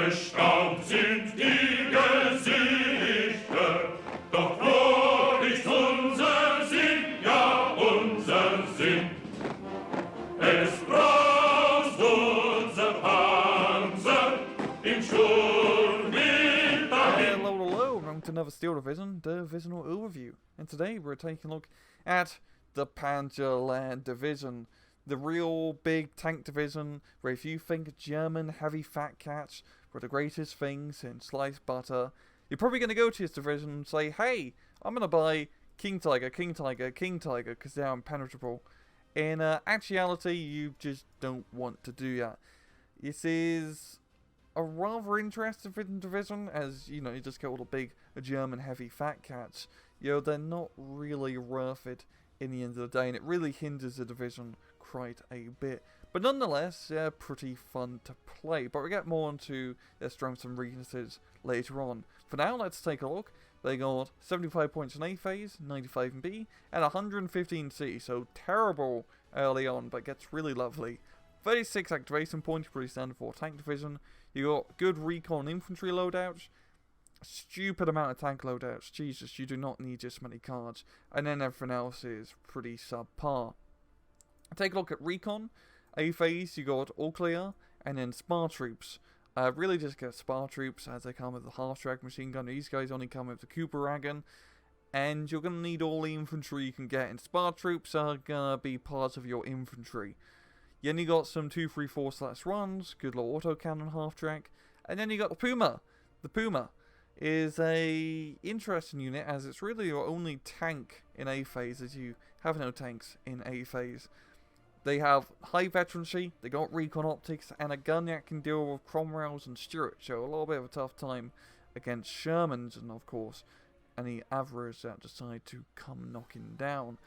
Erstaunt sind die Gesichter, doch wo ist unser Sinn, ja unser Sinn? Es braust unser Panzer im Sturmwind dahin. Hello, welcome to another Steel Division Divisional overview. And today we're taking a look at the Panzer Lehr division. The real big tank division, where if you think German heavy fat cats were the greatest things in sliced butter, you're probably going to go to this division and say, hey, I'm going to buy King Tiger, because they're impenetrable. In actuality, you just don't want to do that. This is a rather interesting division, as, you just get all the big German heavy fat cats. They're not really worth it in the end of the day, and it really hinders the division quite a bit. But nonetheless, they're pretty fun to play. But we'll get more into their strengths and weaknesses later on. For now, let's take a look. They got 75 points in A phase, 95 in B, and 115 C. So terrible early on, but gets really lovely. 36 activation points, pretty standard for a tank division. You got good recon infantry loadouts. Stupid amount of tank loadouts. Jesus, you do not need this many cards. And then everything else is pretty subpar. Take a look at recon. A phase, you got all clear, and then spar troops. Really just get spar troops as they come with the half-track machine gun. These guys only come with the Cooper wagon. And you're going to need all the infantry you can get. And spar troops are going to be part of your infantry. Then you got some 2-3-4/1s, good little autocannon half-track. And then you got the Puma. The Puma is a interesting unit, as it's really your only tank in A phase, as you have no tanks in A phase. They have high veterancy, they got recon optics, and a gun that can deal with Cromwells and Stuarts, so a little bit of a tough time against Shermans, and of course, any Averers that decide to come knocking down.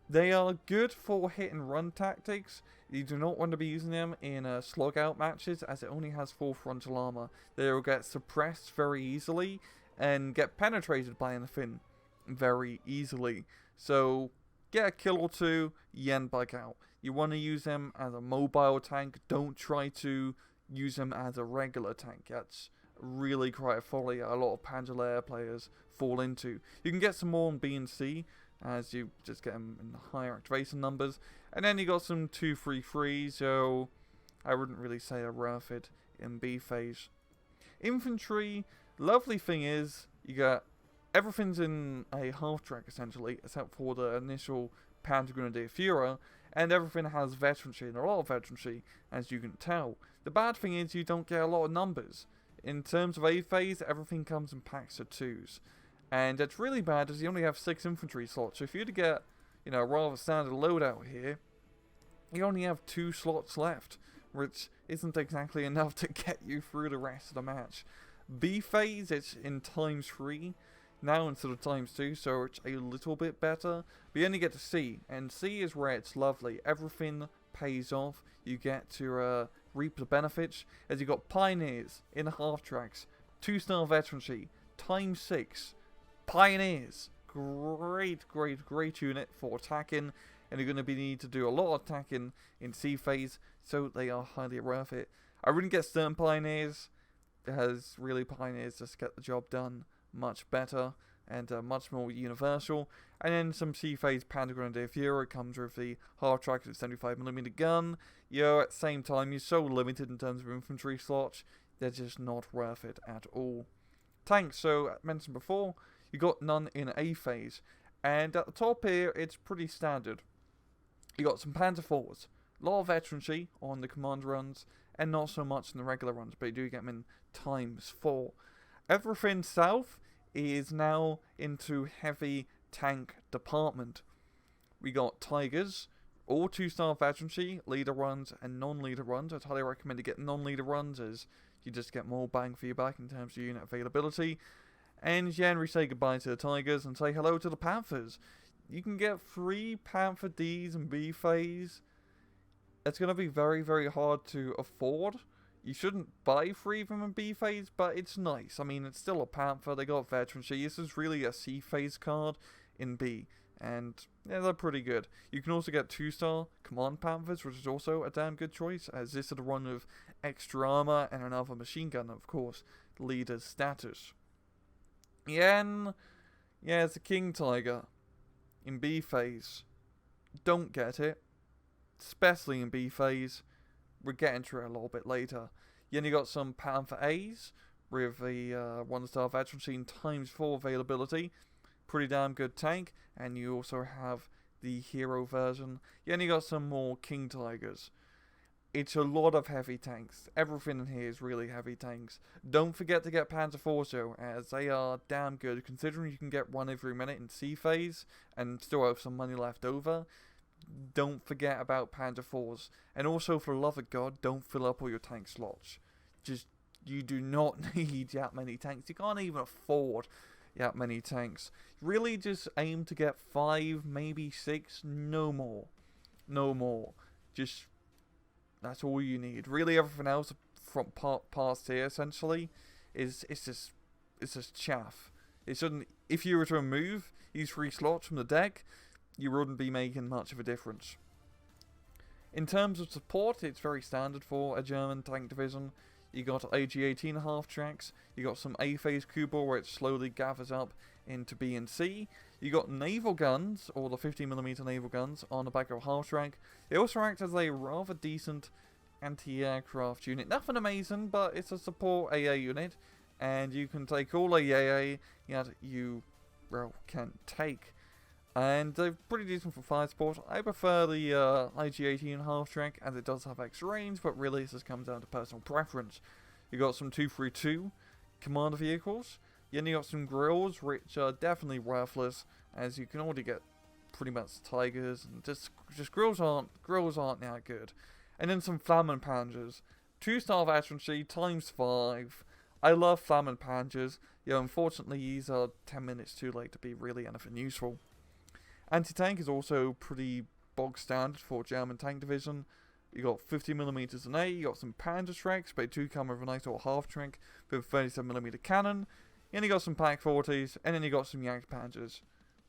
They are good for hit and run tactics. You do not want to be using them in slog out matches, as it only has full frontal armor. They will get suppressed very easily and get penetrated by anything very easily. So get a kill or two, yen bug out. You want to use them as a mobile tank. Don't try to use them as a regular tank. That's really quite a folly a lot of Panzer Lehr players fall into. You can get some more in B and C, as you just get them in the higher activation numbers. And then you got some 2-3-3s, so I wouldn't really say they're worth it in B phase. Infantry, lovely thing is, you got everything's in a half-track essentially, except for the initial Panzer Grenadier Führer, and everything has veterancy, and a lot of veterancy, as you can tell. The bad thing is you don't get a lot of numbers. In terms of A phase, everything comes in packs of 2s. And that's really bad, as you only have 6 infantry slots. So if you were to get, a rather standard loadout here, you only have 2 slots left, which isn't exactly enough to get you through the rest of the match. B phase, it's in ×3 now instead of ×2, so it's a little bit better. But you only get to C, and C is where it's lovely. Everything pays off. You get to reap the benefits, as you got Pioneers in the half tracks, 2-star veterancy, ×6. Pioneers, great unit for attacking, and you're going to need to do a lot of attacking in C phase, so they are highly worth it. I wouldn't get Stern Pioneers, as really Pioneers just get the job done much better and much more universal. And then some C phase Panzer Grenadier Führer comes with the half track with 75mm gun. At the same time, you're so limited in terms of infantry slots, they're just not worth it at all. Tanks, so I mentioned before, you got none in A phase, and at the top here, it's pretty standard. You got some Panzer IVs, a lot of veterancy on the command runs, and not so much in the regular runs, but you do get them in ×4. Everything south is now into heavy tank department. We got Tigers, all 2-star veterancy, leader runs, and non-leader runs. I'd highly recommend to get non-leader runs, as you just get more bang for your buck in terms of unit availability. And generally say goodbye to the Tigers and say hello to the Panthers. You can get 3 Panther Ds in B phase. It's going to be very, very hard to afford. You shouldn't buy 3 of them in B phase, but it's nice. I mean, it's still a Panther. They got veterancy. This is really a C phase card in B. And yeah, they're pretty good. You can also get 2-star Command Panthers, which is also a damn good choice, as this is the one with extra armor, and another machine gun, of course, leader's status. Yen, yeah, it's a King Tiger in B phase. Don't get it, especially in B phase. We're getting to it a little bit later. Then you got some Panther A's with the 1-star veteran machine ×4 availability. Pretty damn good tank. And you also have the hero version. Then you got some more King Tigers. It's a lot of heavy tanks. Everything in here is really heavy tanks. Don't forget to get Panzer IVs though, as they are damn good, considering you can get one every minute in C phase and still have some money left over. Don't forget about Panzer IVs. And also, for the love of God, don't fill up all your tank slots. You do not need that many tanks. You can't even afford that many tanks. Really just aim to get 5, maybe 6, no more. No more. Just, that's all you need. Really everything else from past here, essentially, it's just chaff. It shouldn't, if you were to remove these 3 slots from the deck, you wouldn't be making much of a difference. In terms of support, it's very standard for a German tank division. You got AG-18 half-tracks, you got some A-phase Kubel where it slowly gathers up into B and C. You got naval guns, or the 50mm naval guns, on the back of a half-track. They also act as a rather decent anti-aircraft unit. Nothing amazing, but it's a support AA unit, and you can take all AA that you, well, can take. And they're pretty decent for fire support. I prefer the IG-18 half-track, as it does have extra range, but really this comes down to personal preference. You got some 232 commander vehicles. Then you got some grills, which are definitely worthless, as you can already get pretty much Tigers, and just grills aren't that good. And then some Flammen Panzers, 2-star veterancy ×5. I love Flammen Panzers. Unfortunately, these are 10 minutes too late to be really anything useful. Anti-tank is also pretty bog standard for German tank division. You got 50mm in A, you got some Panzer tracks, but 2 come with a nice little half-track with a 37mm cannon. Then you got some Pak 40s, and then you got some Yak Panzers.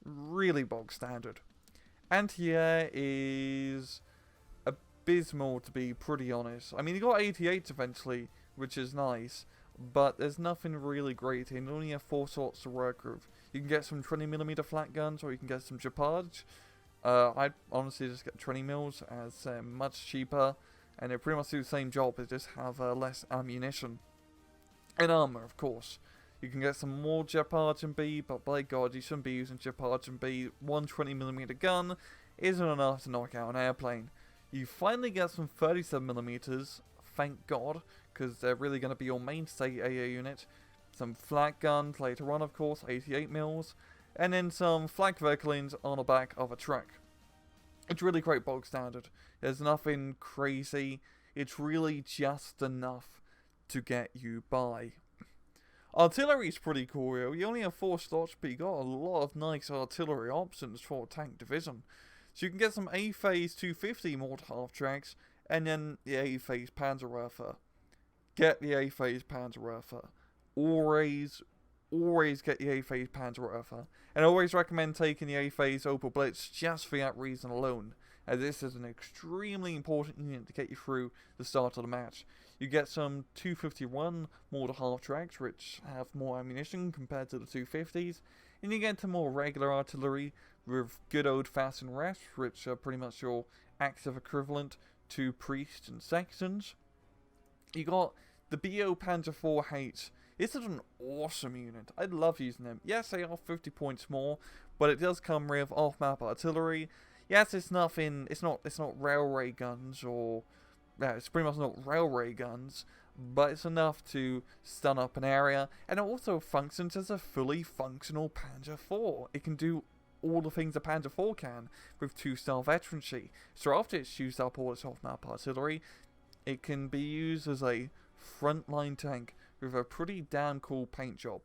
Really bog standard. Anti-air is abysmal, to be pretty honest. I mean, you got 88s eventually, which is nice, but there's nothing really great here. You only have 4 slots to work with. You can get some 20mm flat guns, or you can get some Japage. I'd honestly just get 20 mils, as much cheaper, and they pretty much do the same job, they just have less ammunition. And armor, of course. You can get some more Japage in B, but by God, you shouldn't be using Japage in B. One 20mm gun isn't enough to knock out an airplane. You finally get some 37mm, thank God, because they're really going to be your mainstay AA unit. Some flat guns later on, of course, 88 mils, and then some flak vehicles on the back of a truck. It's really quite bog standard. There's nothing crazy. It's really just enough to get you by. Artillery's pretty cool, yo. You only have 4 slots, but you got a lot of nice artillery options for a tank division. So you can get some A-phase 250 mortar half-tracks, and then the A-phase Panzerwerfer. Get the A-phase Panzerwerfer. Always get the A-phase Panzerwerfer. And I always recommend taking the A-phase Opel Blitz just for that reason alone, as this is an extremely important unit to get you through the start of the match. You get some 251 mortar half-tracks, which have more ammunition compared to the 250s, and you get to more regular artillery with good old-fashioned rests, which are pretty much your active equivalent to priests and sextons. You got the BO Panzer IV-H. This is an awesome unit. I love using them. Yes, they are 50 points more, but it does come with off-map artillery. Yes, it's nothing. It's not railway guns, or it's pretty much not railway guns, but it's enough to stun up an area, and it also functions as a fully functional Panzer IV. It can do all the things a Panzer IV can with 2-star veterancy. So after it's used up all its off-map artillery, it can be used as a frontline tank with a pretty damn cool paint job.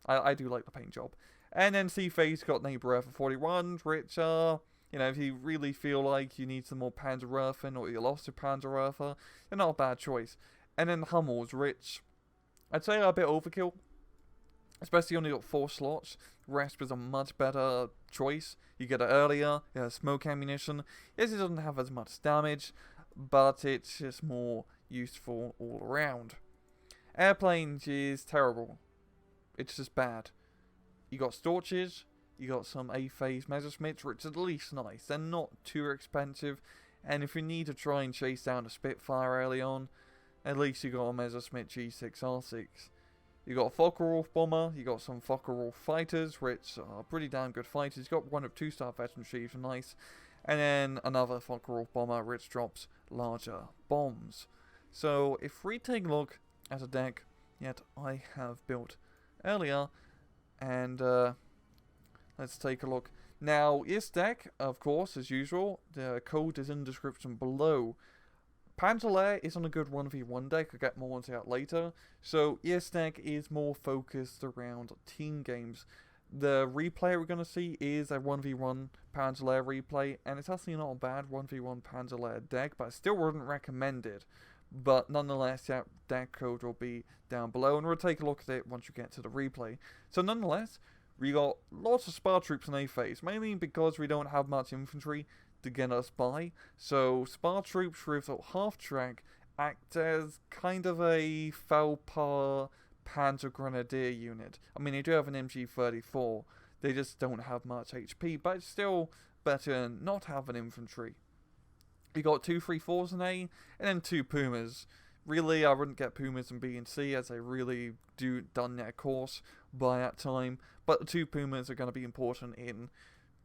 I do like the paint job. And then C-Phase got Neighborwerfer 41s, which are, if you really feel like you need some more Panzerwerfen, or you lost your Panzerwerfer, they're not a bad choice. And then Hummels, which I'd say are a bit overkill. Especially only got 4 slots. Resp is a much better choice. You get it earlier, it has smoke ammunition. Yes, it doesn't have as much damage, but it's just more useful all around. Airplanes is terrible. It's just bad. You got Storches, you got some A-phase Messerschmitts, which is at least nice. They're not too expensive, and if you need to try and chase down a Spitfire early on, at least you got a Messerschmitt G6R6. You got a Focke-Wulf bomber, you got some Focke-Wulf fighters, which are pretty damn good fighters. You got one of 2-star veteran chiefs, nice. And then another Focke-Wulf bomber, which drops larger bombs. So if we take a look at a deck that I have built earlier, and let's take a look. Now, this deck, of course, as usual, the code is in the description below. Panzer Lehr is on a good 1v1 deck. I'll get more into that later. So, this deck is more focused around team games. The replay we're going to see is a 1v1 Panzer Lehr replay, and it's actually not a bad 1v1 Panzer Lehr deck, but I still wouldn't recommend it. But nonetheless, that deck code will be down below, and we'll take a look at it once you get to the replay. So nonetheless, we got lots of Spar troops in A-phase, mainly because we don't have much infantry to get us by. So Spar troops with a half-track act as kind of a Felpa Panzer Grenadier unit. I mean, they do have an MG34, they just don't have much HP, but it's still better than not having infantry. We got 2 3-4s in A, and then 2 Pumas. Really, I wouldn't get Pumas in B and C, as they really done their course by that time, but the 2 Pumas are going to be important in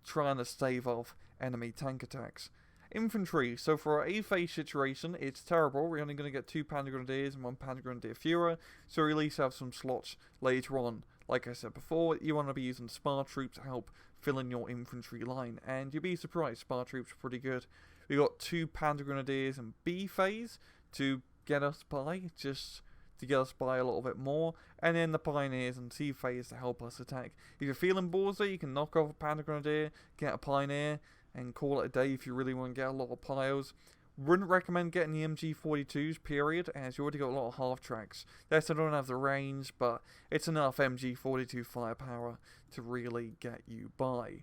trying to stave off enemy tank attacks. Infantry, so for our A-phase situation, it's terrible. We're only going to get 2 Panzer Grenadiers and 1 Panzer Grenadier Führer, so we at least have some slots later on. Like I said before, you want to be using Spar troops to help fill in your infantry line, and you'll be surprised, Spar troops are pretty good. We got 2 Panzer Grenadiers in B-phase to get us by, just to get us by a little bit more, and then the Pioneers in C-phase to help us attack. If you're feeling ballsy, you can knock off a Panzer Grenadier, get a Pioneer, and call it a day if you really want to get a lot of piles. Wouldn't recommend getting the MG42s, period, as you already got a lot of half-tracks. They still don't have the range, but it's enough MG42 firepower to really get you by.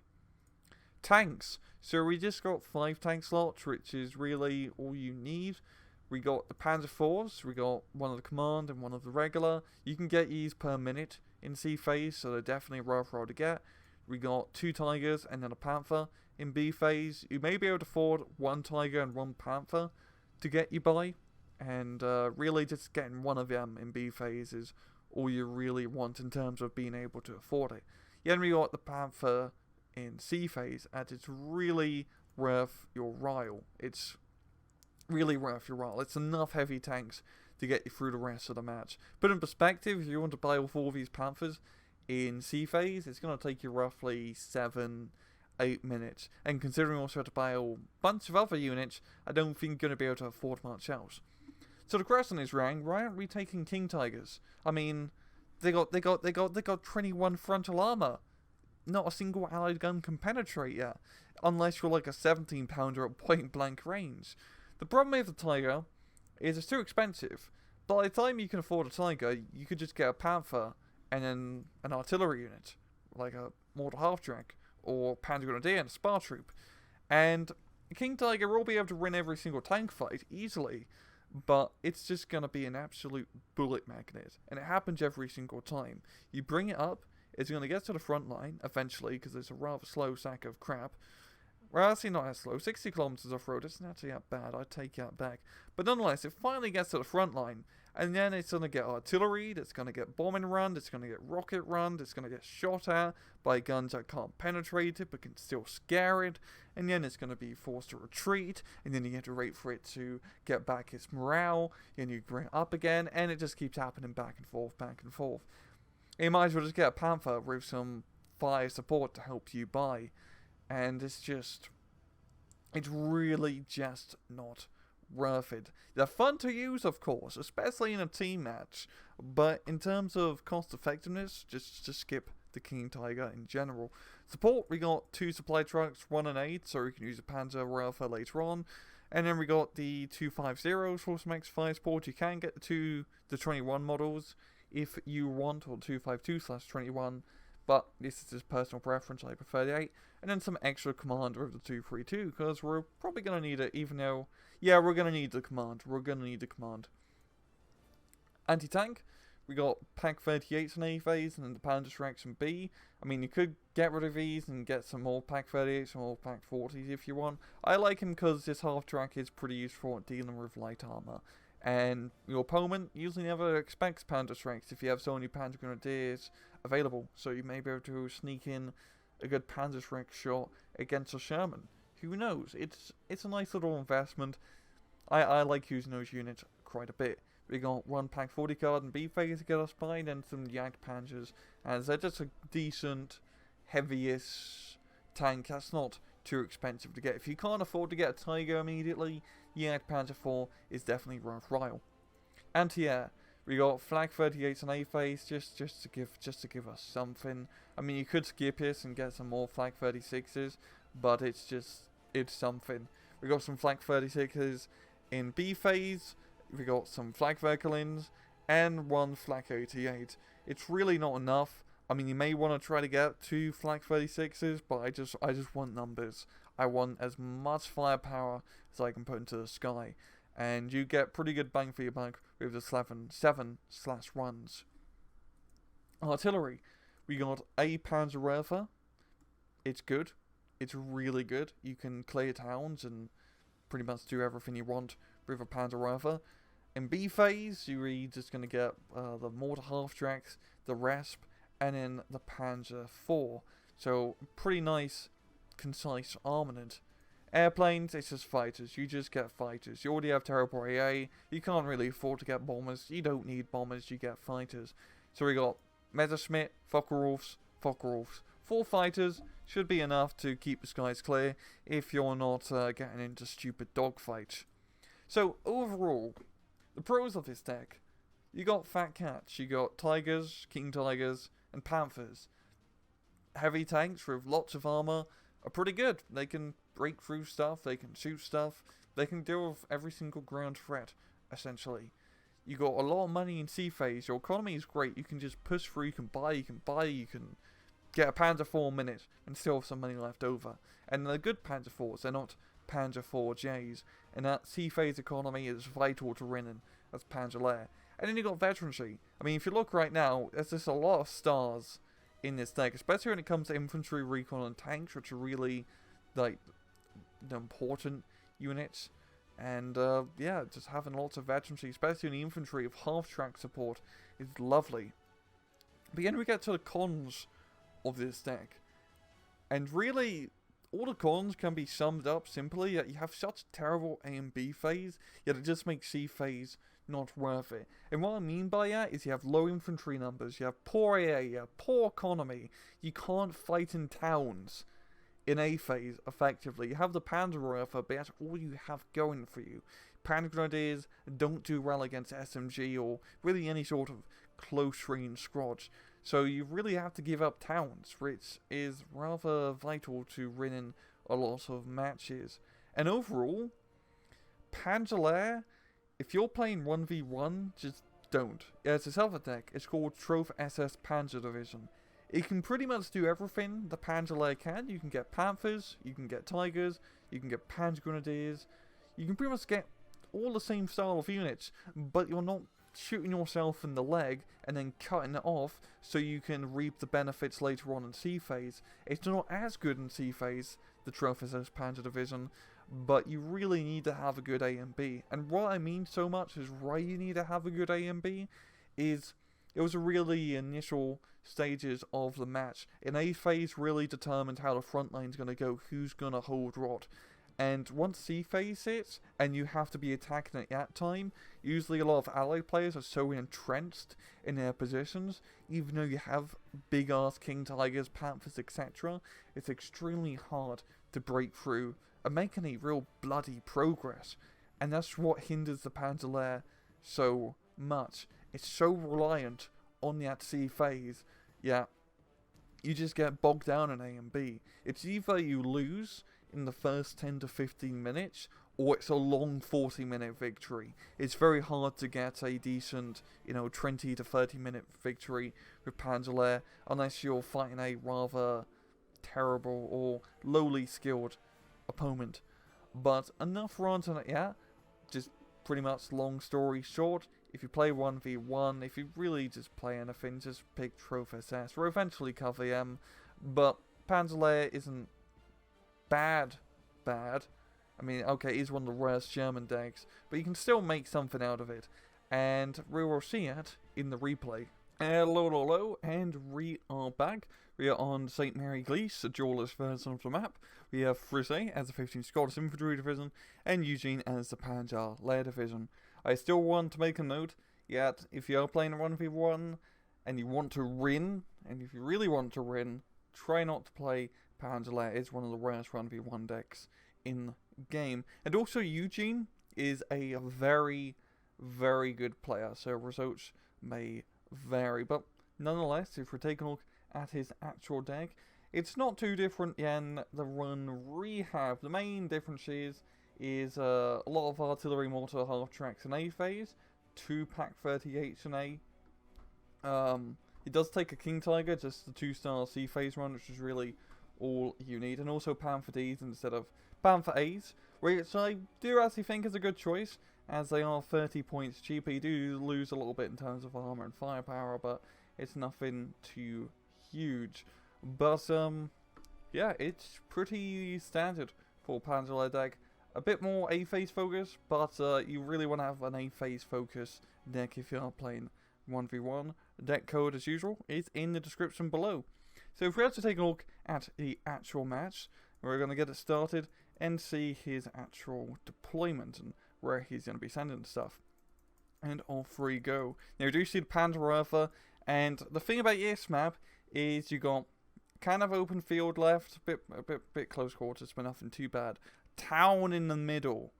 Tanks. So we just got 5 tank slots, which is really all you need. We got the Panzer IVs, we got one of the command and one of the regular. You can get these per minute in C-phase, so they're definitely worthwhile to get. We got 2 Tigers and then a Panther in B-phase. You may be able to afford 1 Tiger and 1 Panther to get you by, and really just getting one of them in B-phase is all you really want in terms of being able to afford it. Then we got the Panther in C-phase, and it's really worth your while. It's really worth your while. It's enough heavy tanks to get you through the rest of the match. Put in perspective, if you want to buy all 4 of these Panthers in C-phase, it's going to take you roughly 7-8 minutes. And considering also have to buy a bunch of other units, I don't think you're going to be able to afford much else. So the question is, Rang, why aren't we taking King Tigers? I mean, they got 21 frontal armor. Not a single allied gun can penetrate yet, unless you're like a 17-pounder at point blank range. The problem with the Tiger is it's too expensive. By the time you can afford a Tiger, you could just get a Panther and then an artillery unit, like a mortar half-track, or Panzer Grenadier and a Spar troop. And King Tiger will be able to win every single tank fight easily, but it's just going to be an absolute bullet magnet, and it happens every single time. You bring it up, it's going to get to the front line, eventually, because it's a rather slow sack of crap. Well, actually not as slow. 60 kilometers off-road isn't actually that bad. I'd take that back. But nonetheless, it finally gets to the front line. And then it's going to get artillery, it's going to get bombing run, it's going to get rocket run, it's going to get shot at by guns that can't penetrate it but can still scare it. And then it's going to be forced to retreat. And then you have to wait for it to get back its morale. And you bring it up again. And it just keeps happening back and forth, back and forth. You might as well just get a Panther with some fire support to help you by. And it's really just not worth it. They're fun to use, of course, especially in a team match, but in terms of cost effectiveness, just skip the King Tiger in general. Support, we got 2 supply trucks, 1 and 8, so we can use a Panzer Welfare later on, and then we got the 250s for some extra fire support. You can get the 21 models if you want, or 252/21, but this is just personal preference, I prefer the 8. And then some extra command with the 232, because we're probably going to need it, even though, yeah, we're going to need the command. Anti-tank, we got Pack 38s in A phase, and then the Panzer Strikes in B. I mean, you could get rid of these and get some more Pack 38s, some more Pack 40s if you want. I like him because this half-track is pretty useful at dealing with light armor. And your opponent usually never expects Panzer Strikes if you have so many Panzer Grenadiers available, so you may be able to sneak in a good Panzer Strike shot against a Sherman. Who knows? It's a nice little investment. I like using those units quite a bit. We got one Pack 40 card in B phase to get us by, and then some Jagd Panzers, as they're just a decent, heaviest tank that's not too expensive to get. If you can't afford to get a Tiger immediately, Jagd Panzer 4 is definitely worthwhile. Anti-air, we got Flag 38s in A phase just to give us something. I mean, you could skip this and get some more Flag 36s, but it's something. We got some Flag 36s in B phase. We got some Flag Verkelins and one Flag 88. It's really not enough. I mean, you may want to try to get 2 Flag 36s, but I just want numbers. I want as much firepower as I can put into the sky, and you get pretty good bang for your buck with the 7/1s. Artillery, we got a Panzerwerfer. It's good. It's really good. You can clear towns and pretty much do everything you want with a Panzerwerfer. In B phase, you're just going to get the mortar half-tracks, the Resp, and then the Panzer 4. So, pretty nice, concise armament. Airplanes, it's just fighters. You just get fighters. You already have Terrible AA. You can't really afford to get bombers. You don't need bombers. You get fighters. So we got Messerschmitt, Focke-Wulfs. 4 fighters should be enough to keep the skies clear if you're not getting into stupid dogfights. So, overall, the pros of this deck, you got Fat Cats, you got Tigers, King Tigers, and Panthers. Heavy tanks with lots of armor are pretty good. They can break through stuff, they can shoot stuff, they can deal with every single ground threat, essentially. You got a lot of money in C phase, your economy is great, you can just push through, you can get a Panzer 4 a minute and still have some money left over. And they're good Panzer 4s, they're not Panzer 4Js, and that C phase economy is vital to winning as Panzer Lehr. And then you got veterancy. I mean, if you look right now, there's just a lot of stars in this deck, especially when it comes to infantry, recon, and tanks, which are really like the important units. And yeah, just having lots of veterancy, especially in the infantry of half-track support, is lovely. But then we get to the cons of this deck, and really, all the cons can be summed up simply that you have such terrible A and B phase, yet it just makes C phase not worth it. And what I mean by that is you have low infantry numbers, you have poor AA, you have poor economy, you can't fight in towns in A phase effectively. You have the Panzerwerfer, but that's all you have going for you. Panzer Grenadiers don't do well against SMG or really any sort of close range scrotch. So you really have to give up towns, which is rather vital to winning a lot of matches. And overall, Panzer Lehr, if you're playing 1v1, just don't. It's a self deck. It's called Troph SS Panzer Division. It can pretty much do everything the Panzer Lehr can. You can get Panthers, you can get Tigers, you can get Panzer Grenadiers. You can pretty much get all the same style of units, but you're not shooting yourself in the leg and then cutting it off so you can reap the benefits later on in C phase. It's not as good in C phase, the Troph SS Panzer Division, but you really need to have a good A and B. And what I mean so much is why you need to have a good A and B is it was really initial stages of the match. In A phase really determined how the front line's going to go, who's going to hold what. And once C phase hits, and you have to be attacking at that time, usually a lot of allied players are so entrenched in their positions, even though you have big ass King Tigers, Panthers, etc., it's extremely hard to break through and make any real bloody progress. And that's what hinders the Panzer Lehr so much. It's so reliant on that C phase, yeah, you just get bogged down in A and B. It's either you lose in the first 10 to 15 minutes, or it's a long 40-minute victory. It's very hard to get a decent, 20 to 30-minute victory with Panzer Lehr unless you're fighting a rather terrible or lowly skilled opponent. But enough runs on it, yeah. Just pretty much long story short, if you play 1v1, if you really just play anything, just pick Trophy SS or eventually cover M. But Panzer Lehr isn't bad. I mean, okay, he's one of the worst German decks, but you can still make something out of it. And we will see it in the replay. Hello, and we are back. We are on St. Mary Glees, a duelist version of the map. We have Frise as the 15th Scottish Infantry Division, and Yuejin as the Panzer Lehr Division. I still want to make a note, yet if you are playing a 1v1, and you want to win, and if you really want to win, try not to play Panzer Lehr. It's one of the worst 1v1 decks in game. And also Yuejin is a very, very good player, so results may vary. But nonetheless, if we're taking a look at his actual deck, it's not too different than the run we have. The main difference is a lot of artillery mortar half tracks in A phase, 2 Pack 38s in A. It does take a King Tiger, just the 2-star C phase run, which is really all you need, and also Panther D's instead of Panther A's, which I do actually think is a good choice, as they are 30 points cheaper. You do lose a little bit in terms of armor and firepower, but it's nothing too huge. But yeah, it's pretty standard for Panzer Lehr deck. A bit more A-phase focus, but you really want to have an A-phase focus deck if you are playing 1v1. The deck code, as usual, is in the description below. So if we have to take a look at the actual match, we're going to get it started and see his actual deployment and where he's going to be sending stuff. And off we go. Now you do see the Panzer, and the thing about this map is you got kind of open field left, a bit close quarters, but nothing too bad. Town in the middle,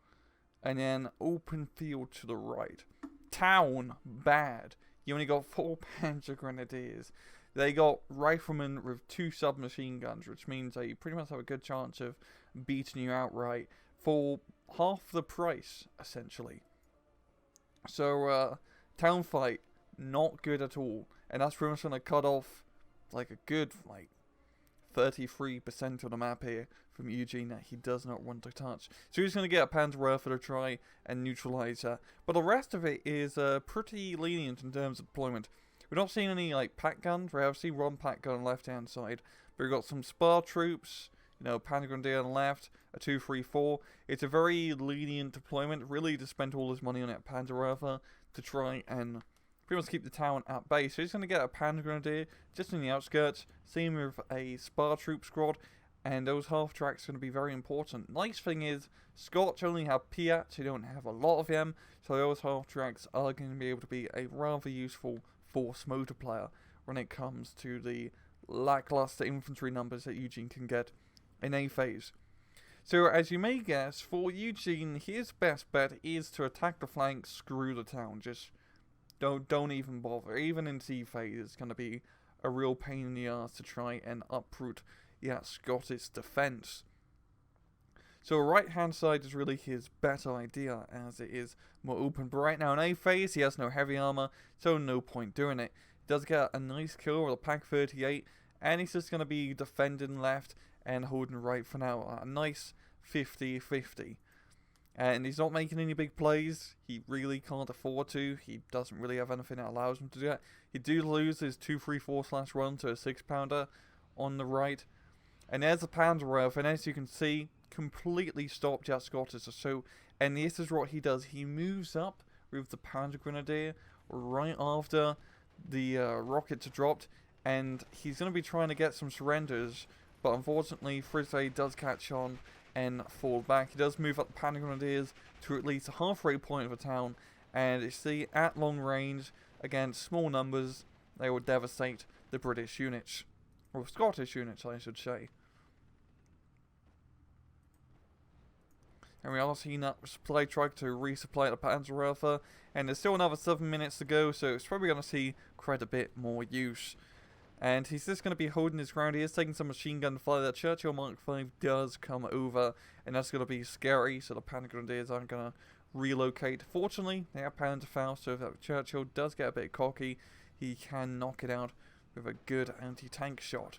and then open field to the right. Town, bad. You only got 4 Panzer Grenadiers. They got riflemen with 2 submachine guns, which means they pretty much have a good chance of beating you outright for half the price, essentially. So, town fight, not good at all. And that's pretty much going to cut off, like, a good, 33% of the map here from Yuejin that he does not want to touch. So he's going to get a Panzer to try and neutralize her. But the rest of it is pretty lenient in terms of deployment. We're not seeing any pack guns. We have seen 1 pack gun on the left hand side. But we've got some spar troops, Panzer Grenadier on the left, a 2-3-4. It's a very lenient deployment. Really to spend all his money on that Panzer to try and pretty much keep the town at bay. So he's going to get a Panzer Grenadier just in the outskirts. Same with a spar troop squad. And those half tracks are going to be very important. Nice thing is, Scots only have Piats, you don't have a lot of them. So those half tracks are going to be able to be a rather useful force multiplier when it comes to the lackluster infantry numbers that Yuejin can get in A phase. So as you may guess, for Yuejin, his best bet is to attack the flank, screw the town. Just don't even bother. Even in C phase, it's going to be a real pain in the ass to try and uproot Scottish defense. So right hand side is really his better idea, as it is more open. But right now in A phase, he has no heavy armor, so no point doing it. He does get a nice kill with a Pack 38, and he's just going to be defending left and holding right for now. A nice 50-50. And he's not making any big plays. He really can't afford to. He doesn't really have anything that allows him to do that. He do lose his 2-3-4/1 to a 6-pounder on the right. And there's the Panzer, and as you can see, completely stopped that Scottish. So, and this is what he does. He moves up with the Panzer Grenadier right after the rockets are dropped, and he's going to be trying to get some surrenders, but unfortunately Frise does catch on and fall back. He does move up the Panzer Grenadiers to at least a halfway point of the town, and you see at long range, against small numbers, they will devastate the British units, or Scottish units I should say. And we are seeing that supply truck to resupply the Panzer, and there's still another 7 minutes to go, so it's probably going to see quite a bit more use. And he's just going to be holding his ground. He is taking some machine gun fire. The Churchill Mark V does come over, and that's going to be scary, so the Panzer Grenadiers aren't going to relocate. Fortunately, they have Panzerfaust, so if that Churchill does get a bit cocky, he can knock it out with a good anti-tank shot.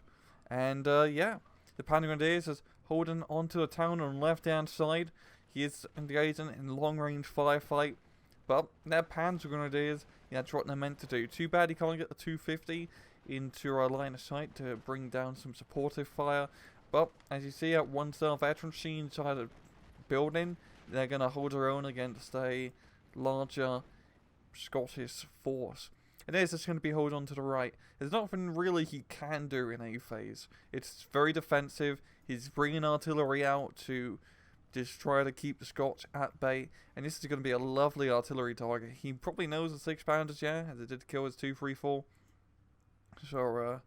And yeah, the Panzer Grenadiers is holding onto the town on the left-hand side. He is engaging in long-range firefight, but their Panzer Grenadiers, yeah, that's what they're meant to do. Too bad he can't get the 250 into our line of sight to bring down some supportive fire. But as you see, at one star veteran machine inside a building, they're going to hold their own against a larger Scottish force. And there's just going to be hold on to the right. There's nothing really he can do in A phase. It's very defensive. He's bringing artillery out to just try to keep the Scots at bay. And this is going to be a lovely artillery target. He probably knows the 6-pounders, yeah, as it did kill his 234. So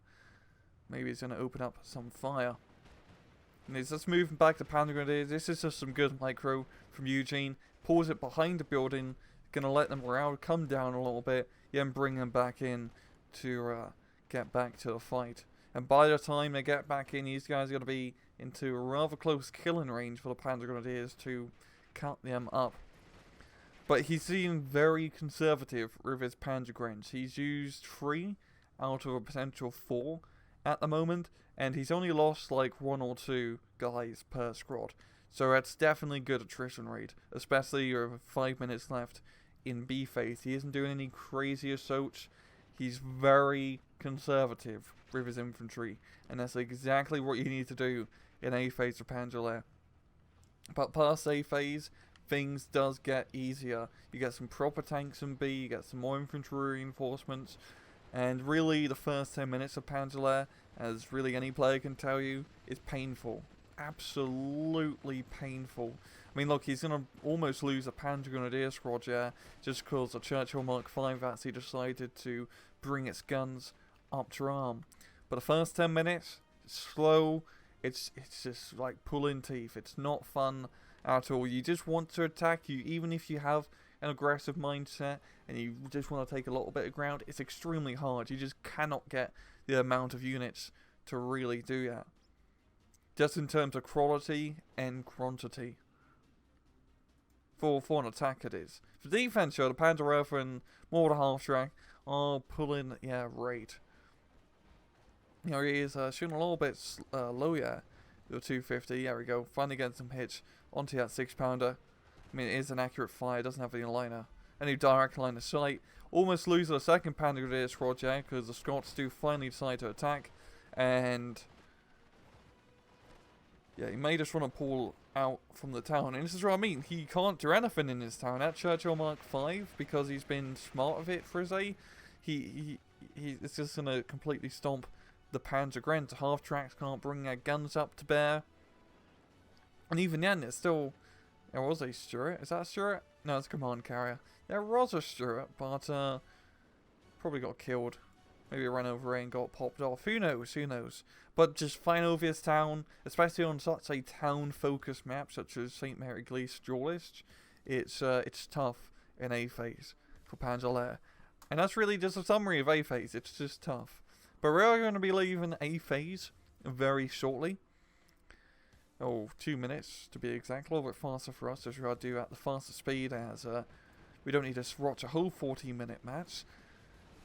maybe he's going to open up some fire. And he's just moving back to Panzer Grenadiers. This is just some good micro from Yuejin. Pulls it behind the building. Going to let them around, come down a little bit, then bring them back in to get back to the fight. And by the time they get back in, these guys are going to be into a rather close killing range for the Panzer Grenadiers to cut them up. But he's being very conservative with his Panzer Grens. He's used 3 out of a potential 4 at the moment, and he's only lost like 1 or 2 guys per squad. So that's definitely good attrition rate, especially with 5 minutes left in B phase. He isn't doing any crazy assaults. He's very conservative with his infantry, and that's exactly what you need to do in A phase for Panzer Lehr. But past A phase, things does get easier. You get some proper tanks in B, you get some more infantry reinforcements, and really the first 10 minutes of Panzer Lehr, as really any player can tell you, is painful. Absolutely painful. I mean, look, he's going to almost lose a Panzer Grenadier squad, yeah, just because the Churchill Mark V actually decided to bring its guns up to arm. But the first 10 minutes, it's slow, it's just like pulling teeth. It's not fun at all. You just want to attack you, even if you have an aggressive mindset and you just want to take a little bit of ground. It's extremely hard. You just cannot get the amount of units to really do that. Just in terms of quality and quantity. For an attack it is. For defense, the Panzer and Mortar Half Track are pulling, yeah, rate. You know, he is shooting a little bit low, yeah, the 250. There we go. Finally getting some hits onto that 6-pounder. I mean, it is an accurate fire. It doesn't have any liner. Any direct line of sight. Almost lose the second Panzer Grenadier squad, yeah, because the Scots do finally decide to attack. And yeah, he may just want to pull out from the town. And this is what I mean. He can't do anything in this town. That Churchill Mark V, because he's been smart with it for his A, it's just going to completely stomp the Panzer Gren. The half tracks can't bring their guns up to bear. And even then, there's still... There was a Stuart. Is that a Stuart? No, it's a command carrier. There was a Stuart, but probably got killed. Maybe ran over and got popped off. Who knows? Who knows? But just flying over this town, especially on such a town-focused map such as St. Mary Glee's Duelist, it's tough in A phase for Panzer Lehr. And that's really just a summary of A phase. It's just tough. But we're going to be leaving A phase very shortly. Oh, 2 minutes to be exact. A little bit faster for us, as we are do at the faster speed, as we don't need to watch a whole 14-minute match.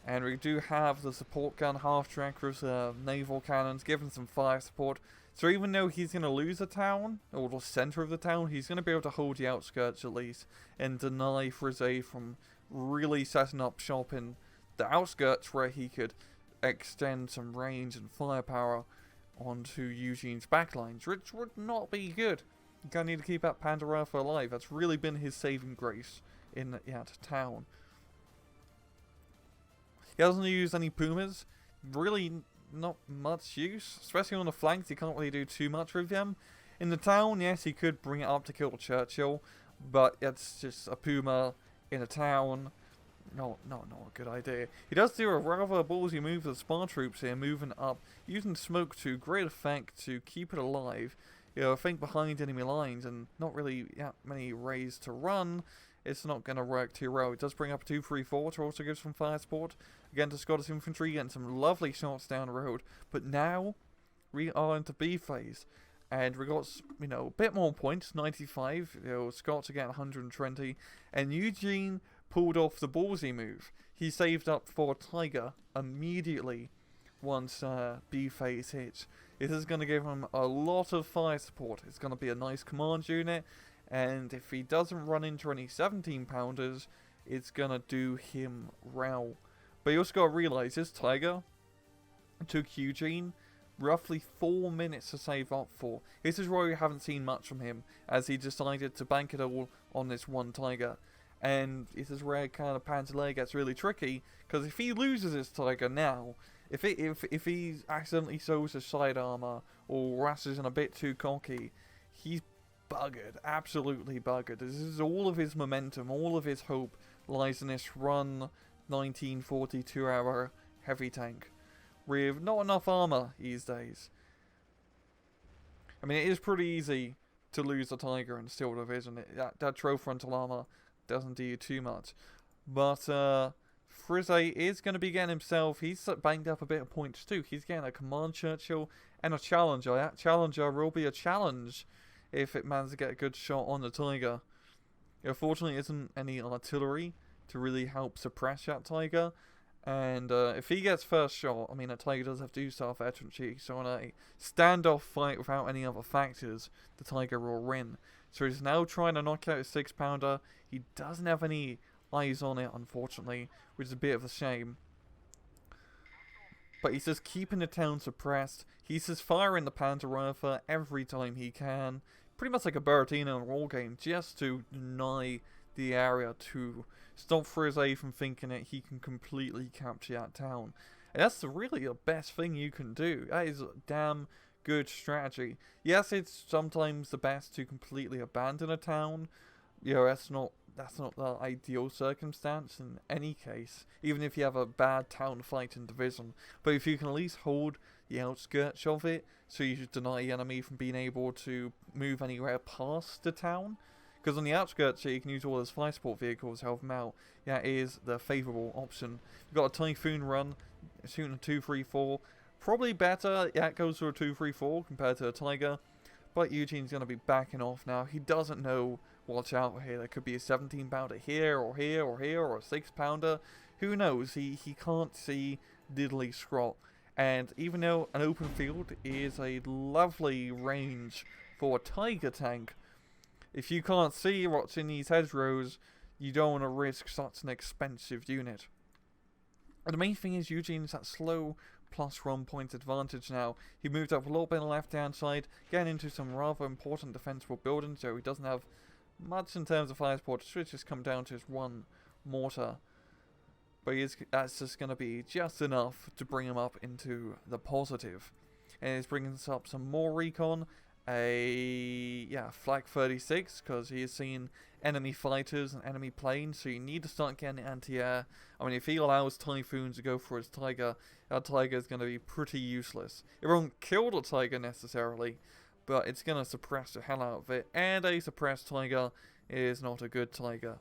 And we do have the support gun half-track with naval cannons, giving some fire support. So even though he's going to lose the town, or the centre of the town, he's going to be able to hold the outskirts at least, and deny Frise from really setting up shop in the outskirts where he could extend some range and firepower onto Eugene's backlines, which would not be good. You're going to need to keep that Panzer alive. That's really been his saving grace in that town. He hasn't used any Pumas. Really not much use, especially on the flanks. He can't really do too much with them. In the town, yes, he could bring it up to kill Churchill, but it's just a Puma in a town. Not a good idea. He does do a rather ballsy move with the Spar troops here, moving up, using smoke to great effect to keep it alive. You know, I think behind enemy lines and not really that many ways to run. it's not going to work too well. It does bring up a 2-3-4 to also give some fire support. Again, to Scottish infantry, getting some lovely shots down the road. But now, we are into B phase. And we got, you know, a bit more points, 95. You know, Scots are getting 120. And Yuejin pulled off the ballsy move. He saved up for Tiger immediately once B phase hits. This is going to give him a lot of fire support. It's going to be a nice command unit. And if he doesn't run into any 17-pounders, it's going to do him well. But you also got to realise this Tiger took Yuejin roughly 4 minutes to save up for. This is why we haven't seen much from him, as he decided to bank it all on this one Tiger. And this is where kind of Panzer Lehr gets really tricky, because if he loses this Tiger now, if he accidentally shows his side armor or rushes in a bit too cocky, he's buggered, absolutely buggered. This is all of his momentum, all of his hope lies in this run 1942-hour heavy tank with not enough armor these days. I mean, it is pretty easy to lose the Tiger in Steel Division. That trow frontal armor doesn't do you too much. But Frise is going to be getting himself, he's banked up a bit of points too. He's getting a Command Churchill and a Challenger. That Challenger will be a challenge if it manages to get a good shot on the Tiger. Unfortunately, there isn't any artillery to really help suppress that Tiger. And if he gets first shot, I mean, a Tiger does have 2-star veterancy, so in a standoff fight without any other factors, the Tiger will win. So he's now trying to knock out his 6-pounder. He doesn't have any eyes on it, unfortunately, which is a bit of a shame. But he's just keeping the town suppressed. He's just firing the Panzer every time he can. Pretty much like a Bertino in a war game, just to deny the area, to stop Frise from thinking that he can completely capture that town. And that's really the best thing you can do. That is a damn good strategy. Yes, it's sometimes the best to completely abandon a town. You know, that's not the ideal circumstance in any case, even if you have a bad town fight in Division. But if you can at least hold the outskirts of it, so you should deny the enemy from being able to move anywhere past the town. Because on the outskirts here, you can use all those fire support vehicles to help them out. That is the favourable option. You've got a Typhoon run, shooting a 2-3-4. Probably better, yeah, it goes for a 2-3-4 compared to a Tiger. But Eugene's going to be backing off now. He doesn't know what's out here. There could be a 17-pounder here, or here, or here, or a 6-pounder. Who knows? He can't see diddly squat. And even though an open field is a lovely range for a Tiger tank, if you can't see what's in these hedgerows, you don't want to risk such an expensive unit. And the main thing is Eugene's that slow +1 point advantage now. He moved up a little bit on the left-hand side, getting into some rather important defensible buildings, so he doesn't have much in terms of fire support. It's just come down to his one mortar. But that's just going to be just enough to bring him up into the positive. And he's bringing us up some more recon. Flak 36, because he has seen enemy fighters and enemy planes, so you need to start getting anti-air. I mean, if he allows Typhoons to go for his Tiger, that Tiger is going to be pretty useless. It won't kill the Tiger necessarily, but it's going to suppress the hell out of it, and a suppressed Tiger is not a good Tiger.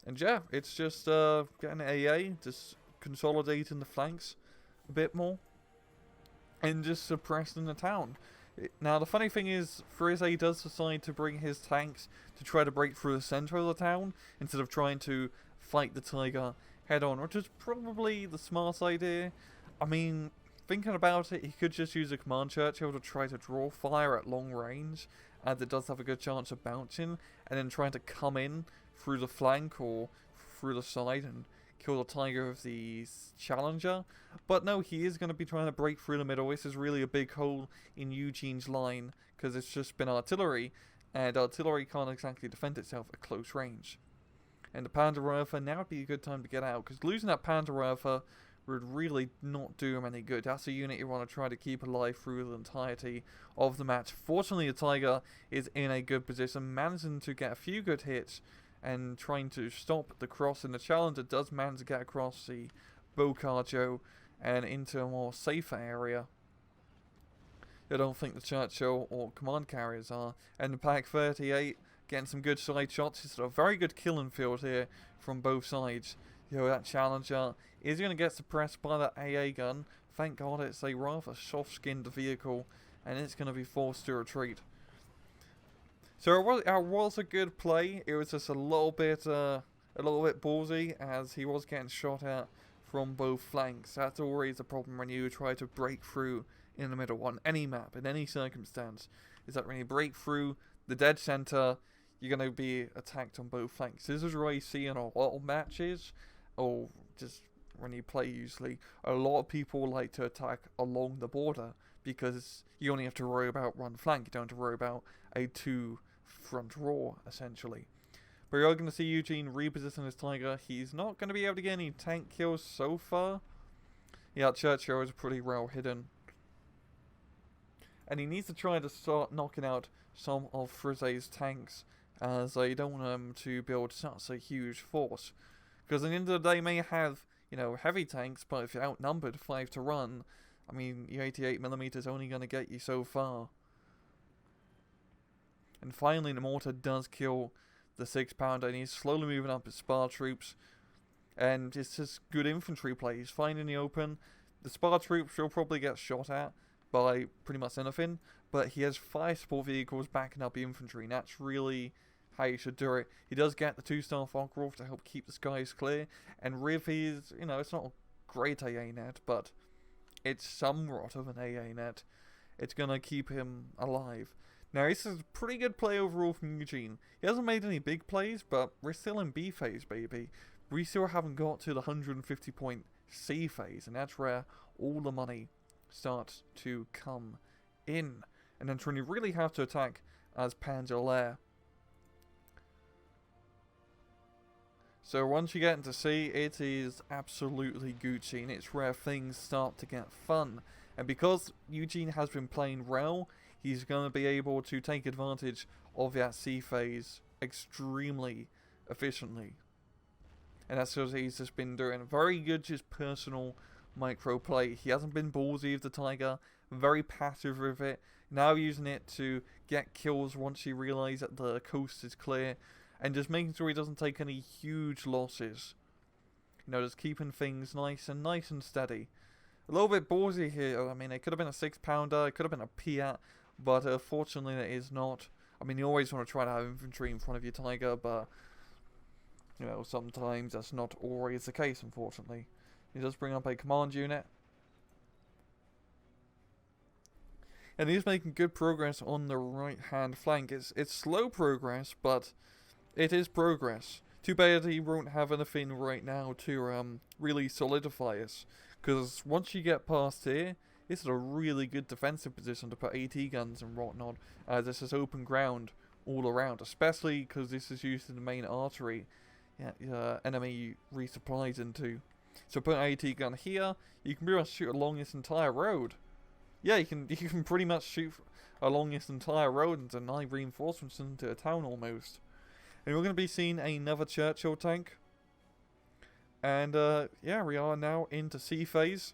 And yeah, it's just getting AA, just consolidating the flanks a bit more, and just suppressing the town. Now, the funny thing is, Frise does decide to bring his tanks to try to break through the center of the town, instead of trying to fight the Tiger head-on, which is probably the smart idea. I mean, thinking about it, he could just use a Command Churchill to try to draw fire at long range, as it does have a good chance of bouncing, and then trying to come in through the flank or through the side and kill the Tiger with the Challenger. But no, he is going to be trying to break through the middle. This is really a big hole in Eugene's line, because it's just been artillery, and artillery can't exactly defend itself at close range. And the Panzer now would be a good time to get out, because losing that Panzer would really not do him any good. That's a unit you want to try to keep alive through the entirety of the match. Fortunately, the Tiger is in a good position, managing to get a few good hits and trying to stop the cross. And the Challenger does manage to get across the Bocarjo and into a more safer area. I don't think the Churchill or command carriers are. And the Pack 38 getting some good side shots. It's a very good killing field here from both sides. That Challenger is going to get suppressed by that AA gun. Thank God it's a rather soft-skinned vehicle, and it's going to be forced to retreat. So it was a good play. It was just a little bit ballsy, as he was getting shot at from both flanks. That's always a problem when you try to break through in the middle on any map, in any circumstance, is that when you break through the dead center, you're going to be attacked on both flanks. This is what you see in a lot of matches, or just when you play usually. A lot of people like to attack along the border, because you only have to worry about one flank, you don't have to worry about a two front row, essentially. But you're going to see Yuejin reposition his Tiger. He's not going to be able to get any tank kills so far. Yeah, Churchill is pretty well hidden. And he needs to try to start knocking out some of Frizzé's tanks, as they don't want him to build such a huge force. Because at the end of the day, they may have, heavy tanks, but if you're outnumbered 5 to 1, I mean, your 88mm is only going to get you so far. And finally, the mortar does kill the 6-pounder, and he's slowly moving up his spar troops. And it's just good infantry play. He's finding the open. The spar troops will probably get shot at by pretty much anything, but he has 5 support vehicles backing up the infantry, and that's really how you should do it. He does get the 2-star Focke-Wulf to help keep the skies clear, and with his, it's not a great AA net, but it's somewhat of an AA net. It's going to keep him alive. Now, this is a pretty good play overall from Yuejin. He hasn't made any big plays, but we're still in B phase, baby. We still haven't got to the 150 point C phase, and that's where all the money starts to come in. And then when you really have to attack as Panzer Lehr. So once you get into C, it is absolutely Gucci, and it's where things start to get fun. And because Yuejin has been playing well, he's going to be able to take advantage of that C phase extremely efficiently. And that's because he's just been doing very good just personal micro play. He hasn't been ballsy with the Tiger, very passive with it, now using it to get kills once he realizes that the coast is clear, and just making sure he doesn't take any huge losses. Just keeping things nice and steady. A little bit ballsy here. I mean, it could have been a 6-pounder, it could have been a Piat, but fortunately it is not. I mean, you always want to try to have infantry in front of your Tiger, but sometimes that's not always the case, unfortunately. He does bring up a command unit. And he's making good progress on the right-hand flank. It's slow progress, but it is progress. Too bad he won't have anything right now to really solidify us. Because once you get past here, this is a really good defensive position to put AT guns and whatnot. This is open ground all around, especially because this is used in the main artery enemy resupplies into. So put an AT gun here, you can pretty much shoot along this entire road. Yeah, you can pretty much shoot along this entire road and deny reinforcements into a town almost. And we're going to be seeing another Churchill tank. And yeah, we are now into C phase.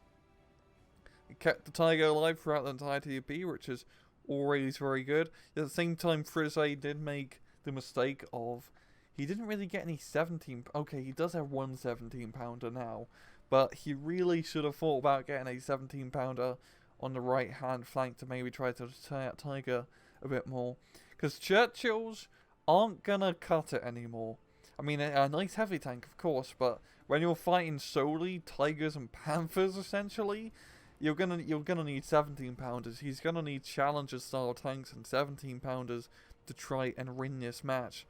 We kept the Tiger alive throughout the entirety of B, which is always very good. At the same time, Frizzé did make the mistake of, he didn't really get any 17... Okay, he does have one 17-pounder now, but he really should have thought about getting a 17-pounder on the right-hand flank to maybe try to attack Tiger a bit more. Because Churchills aren't gonna cut it anymore. I mean, a nice heavy tank, of course, but when you're fighting solely Tigers and Panthers, essentially, you're gonna need 17-pounders. He's gonna need Challenger-style tanks and 17-pounders to try and win this match.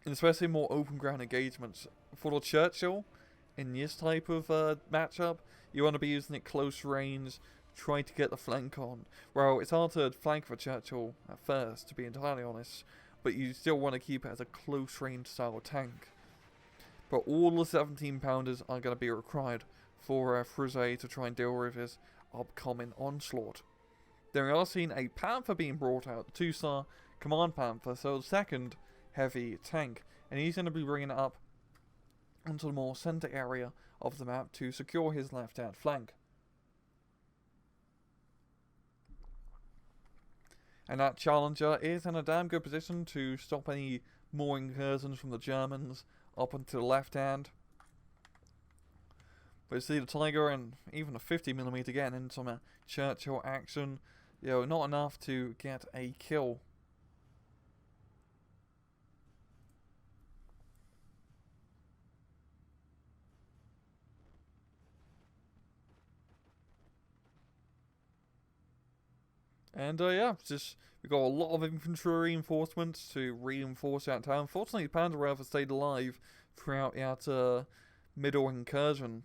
And especially more open ground engagements. For the Churchill, in this type of matchup, you want to be using it close range, try to get the flank on. Well, it's hard to flank for Churchill at first, to be entirely honest, but you still want to keep it as a close range style tank. But all the 17-pounders are going to be required for Frizzé to try and deal with his upcoming onslaught. Then we are seeing a Panther being brought out, the 2-star Command Panther, so the second heavy tank, and he's going to be bringing it up onto the more center area of the map to secure his left-hand flank. And that Challenger is in a damn good position to stop any more incursions from the Germans up into the left hand. But you see the Tiger and even a 50mm getting into some Churchill action. You know, not enough to get a kill. And yeah, just we got a lot of infantry reinforcements to reinforce that town. Fortunately, Panzer have stayed alive throughout that middle incursion.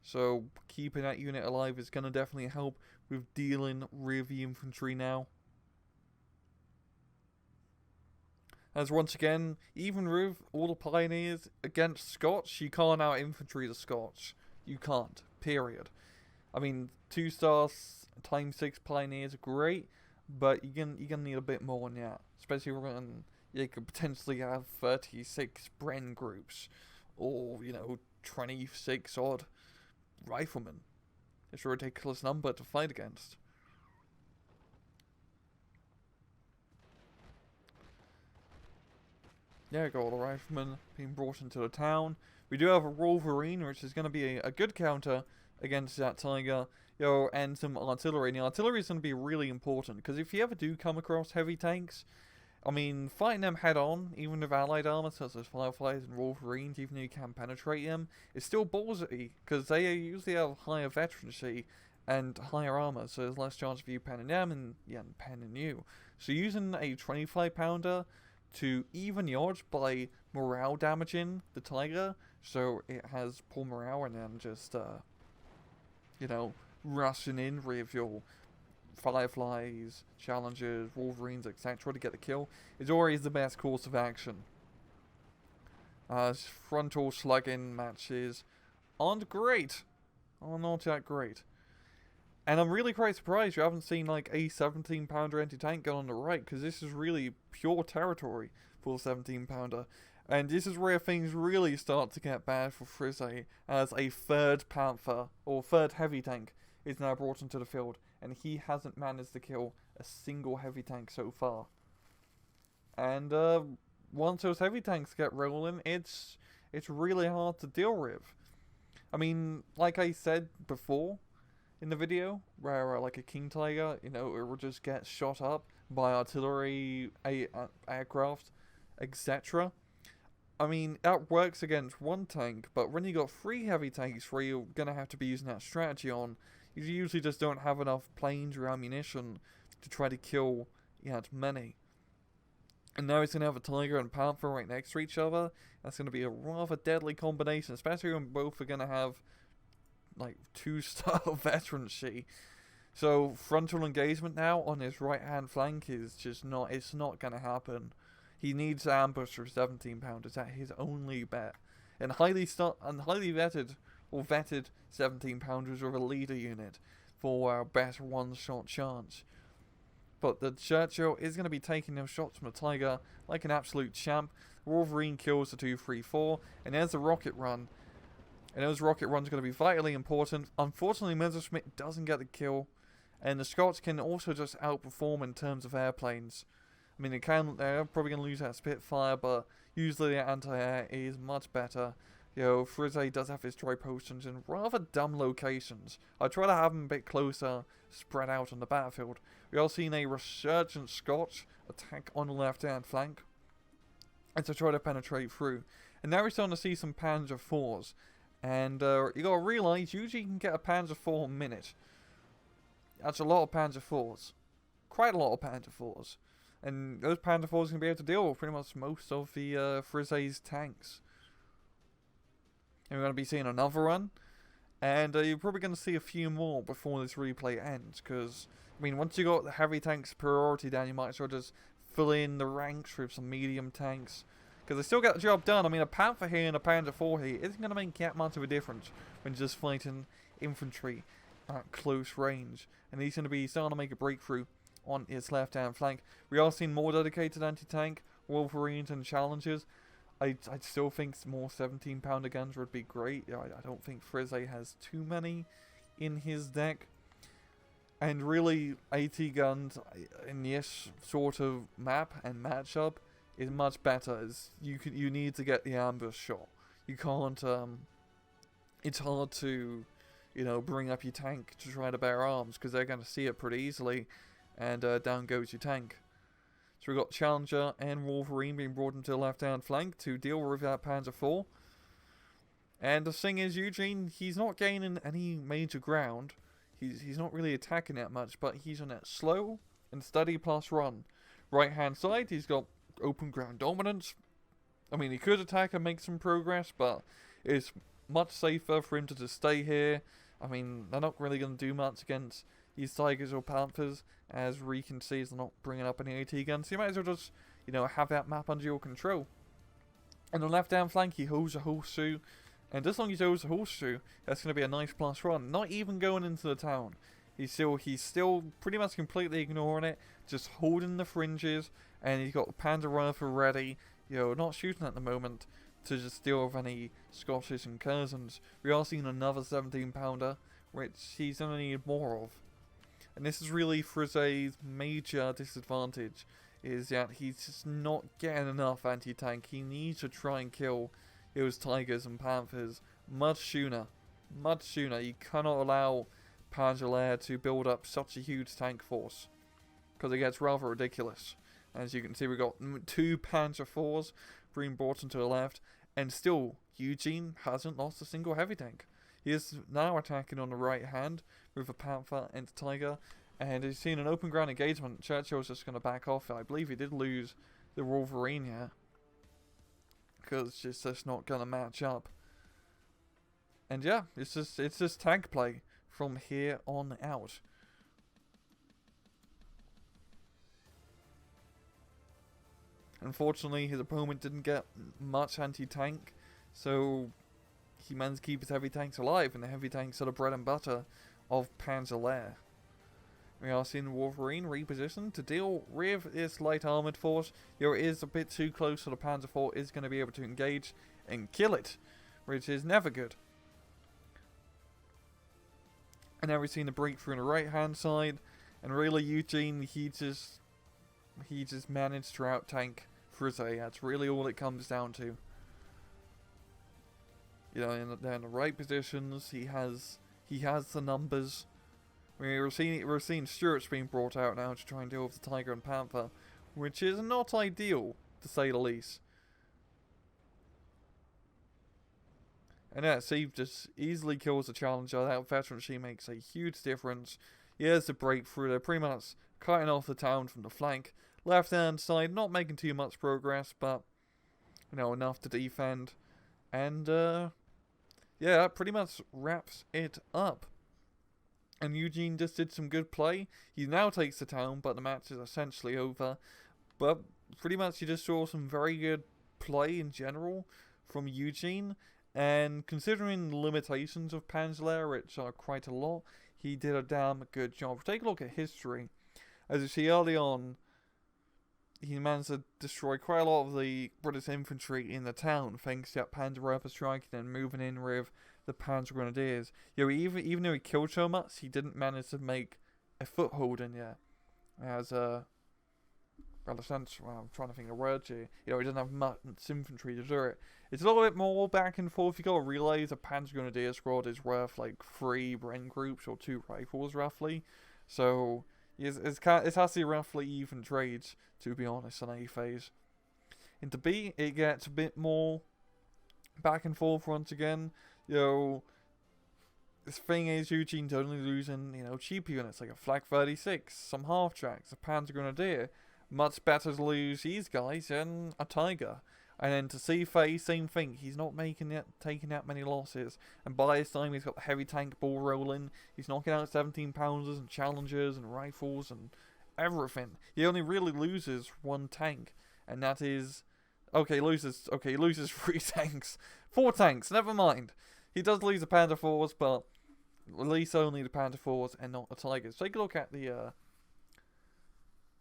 So keeping that unit alive is going to definitely help with dealing with the infantry now. As once again, even with all the pioneers against Scots, you can't out-infantry the Scots. You can't. Period. I mean, 2 stars times 6 pioneers are great, but you're gonna need a bit more than that. Especially when you could potentially have 36 Bren groups, or 26 odd riflemen. It's a ridiculous number to fight against. Yeah, got all the riflemen being brought into the town. We do have a Wolverine, which is going to be a good counter against that Tiger. And some artillery. And the artillery is going to be really important, because if you ever do come across heavy tanks, I mean, fighting them head on, even with allied armor such as Fireflies and Wolverines, even though you can penetrate them, is still ballsy, because they usually have higher veterancy and higher armor, so there's less chance of you penning them and penning you. So using a 25 pounder to even the odds by morale damaging the Tiger, so it has poor morale, and then just rushing in with your Fireflies, Challengers, Wolverines, etc. to get the kill is always the best course of action. Frontal slugging matches aren't great. Are not that great. And I'm really quite surprised you haven't seen like a 17-pounder anti-tank gun on the right, because this is really pure territory for a 17-pounder. And this is where things really start to get bad for Frise, as a 3rd Panther, or 3rd heavy tank, is now brought into the field, and he hasn't managed to kill a single heavy tank so far. And once those heavy tanks get rolling, it's really hard to deal with. I mean, like I said before in the video, where like a King Tiger, it will just get shot up by artillery, aircraft, etc. I mean, that works against 1 tank, but when you got 3 heavy tanks where you're gonna have to be using that strategy on, you usually just don't have enough planes or ammunition to try to kill many. And now he's going to have a Tiger and Panther right next to each other. That's going to be a rather deadly combination, especially when both are going to have like 2-star veterancy. So frontal engagement now on his right hand flank is just not, it's not going to happen. He needs to ambush for 17-pounders. That's his only bet. And highly vetted 17-pounders with a leader unit for our best one-shot chance. But the Churchill is going to be taking those shots from the Tiger like an absolute champ. Wolverine kills the 2-3-4, and there's the rocket run. And those rocket runs are going to be vitally important. Unfortunately, Messerschmitt doesn't get the kill, and the Scots can also just outperform in terms of airplanes. I mean, they're probably going to lose that Spitfire, but usually the anti-air is much better. Frise does have his dry potions in rather dumb locations. I try to have them a bit closer, spread out on the battlefield. We are seeing a resurgent Scotch attack on the left-hand flank, and to try to penetrate through. And now we're starting to see some Panzer IVs. And you gotta realise, usually you can get a Panzer IV a minute. That's a lot of Panzer IVs. Quite a lot of Panzer IVs. And those Panzer IVs are going to be able to deal with pretty much most of the Frise's tanks. And we're going to be seeing another run. And you're probably going to see a few more before this replay ends. Because, I mean, once you got the heavy tank superiority down, you might as well just fill in the ranks with some medium tanks. Because they still get the job done. I mean, a Panther here and a Panzer IV here isn't going to make that much of a difference when just fighting infantry at close range. And he's going to be starting to make a breakthrough on his left-hand flank. We are seeing more dedicated anti-tank, Wolverines and Challengers. I still think more 17-pounder guns would be great. I don't think Frise has too many in his deck. And really, AT guns in this sort of map and matchup is much better. As you need to get the ambush shot. You can't. It's hard to, bring up your tank to try to bear arms because they're going to see it pretty easily, and down goes your tank. So we've got Challenger and Wolverine being brought into the left-hand flank to deal with that Panzer IV. And the thing is, Yuejin, he's not gaining any major ground. He's not really attacking that much, but he's on that slow and steady plus run. Right-hand side, he's got open ground dominance. I mean, he could attack and make some progress, but it's much safer for him to just stay here. I mean, they're not really going to do much against these Tigers or Panthers, as we can see, they're not bringing up any AT guns. So you might as well just, have that map under your control. And on the left-hand flank, he holds a horseshoe. And as long as he holds a horseshoe, that's going to be a nice plus run. Not even going into the town. He's still pretty much completely ignoring it, just holding the fringes, and he's got the Panzer rifle ready, not shooting at the moment, to just deal with any Scottish incursions. We are seeing another 17-pounder, which he's going to need more of. And this is really Frizzé's major disadvantage, is that he's just not getting enough anti-tank. He needs to try and kill those Tigers and Panthers much sooner. Much sooner. You cannot allow Panzer Lehr to build up such a huge tank force, because it gets rather ridiculous. As you can see, we've got 2 Panzer IVs being brought into the left, and still, Yuejin hasn't lost a single heavy tank. He is now attacking on the right hand with a Panther and a Tiger, and he's seen an open ground engagement. Churchill's just going to back off. I believe he did lose the Wolverine here, because it's just not going to match up. And yeah, it's just tank play from here on out. Unfortunately, his opponent didn't get much anti-tank, so he managed to keep his heavy tanks alive, and the heavy tanks are the bread and butter of Panzer Lehr. We are seeing Wolverine repositioned to deal with this light armored force. It is a bit too close, so the Panzer IV is going to be able to engage and kill it, which is never good. And now we've seen the breakthrough on the right hand side, and really Yuejin, he just managed to out-tank Frizzé. That's really all it comes down to. They're in the right positions. He has the numbers. We're seeing Stuart's being brought out now to try and deal with the Tiger and Panther, which is not ideal, to say the least. And yeah, Steve just easily kills the Challenger. That veterancy makes a huge difference. Here's the breakthrough. They're pretty much cutting off the town from the flank. Left hand side, not making too much progress, but enough to defend. And yeah, that pretty much wraps it up. And Yuejin just did some good play. He now takes the town, but the match is essentially over. But pretty much you just saw some very good play in general from Yuejin. And considering the limitations of Panzer Lehr, which are quite a lot, he did a damn good job. Take a look at history. As you see early on, he managed to destroy quite a lot of the British infantry in the town, thanks to that Panzer Rifle striking and moving in with the Panzer Grenadiers. Even though he killed so much, he didn't manage to make a foothold in there. As I'm trying to think of words here. He doesn't have much infantry to do it. It's a little bit more back and forth. You gotta realize a Panzer Grenadier squad is worth like 3 Bren groups or 2 rifles roughly. So it has to be roughly even trades, to be honest, in A phase. Into B, it gets a bit more back and forth once again. This thing is, Yuejin's only losing, cheap units like a Flak 36, some half tracks, a Panzer Grenadier. Much better to lose these guys than a Tiger. And then to see Faye, same thing. He's not taking that many losses. And by this time, he's got the heavy tank ball rolling. He's knocking out 17-pounders and challengers and rifles and everything. He only really loses 1 tank, and that is he loses 3 tanks, 4 tanks. Never mind. He does lose the Panzer IVs, but at least only the Panzer IVs and not the Tigers. Take a look at the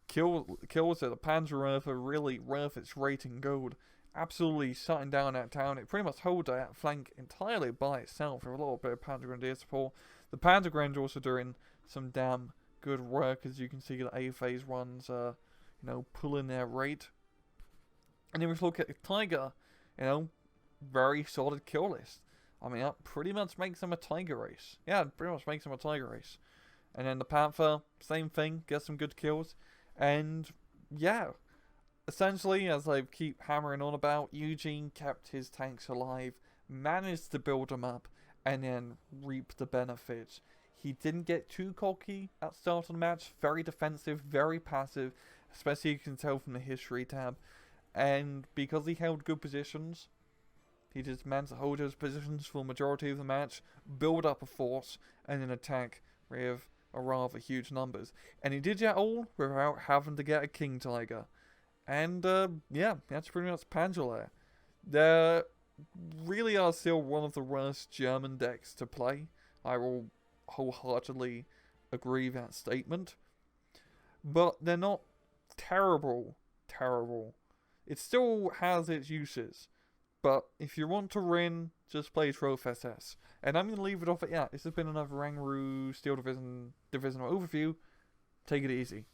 kills that the Panzer Rifle really worth its weight in gold. Absolutely shutting down that town. It pretty much holds that flank entirely by itself with a little bit of Panzer Grenadier support. The Panzer Grenadier also doing some damn good work. As you can see, the A phase runs, pulling their weight. And then we look at the Tiger, very solid kill list. I mean, that pretty much makes them a Tiger race. Yeah, it pretty much makes them a Tiger race. And then the Panther, same thing, gets some good kills. And yeah, essentially, as I keep hammering on about, Yuejin kept his tanks alive, managed to build them up, and then reap the benefits. He didn't get too cocky at the start of the match, very defensive, very passive, especially you can tell from the history tab. And because he held good positions, he just managed to hold his positions for the majority of the match, build up a force, and then attack with a rather huge numbers. And he did that all without having to get a King Tiger. And yeah, that's pretty much Panzer Lehr. They really are still one of the worst German decks to play. I will wholeheartedly agree with that statement. But they're not terrible. It still has its uses. But if you want to win, just play Troph SS. And I'm going to leave it off at that. This has been another Rangaroo Steel Divisional overview. Take it easy.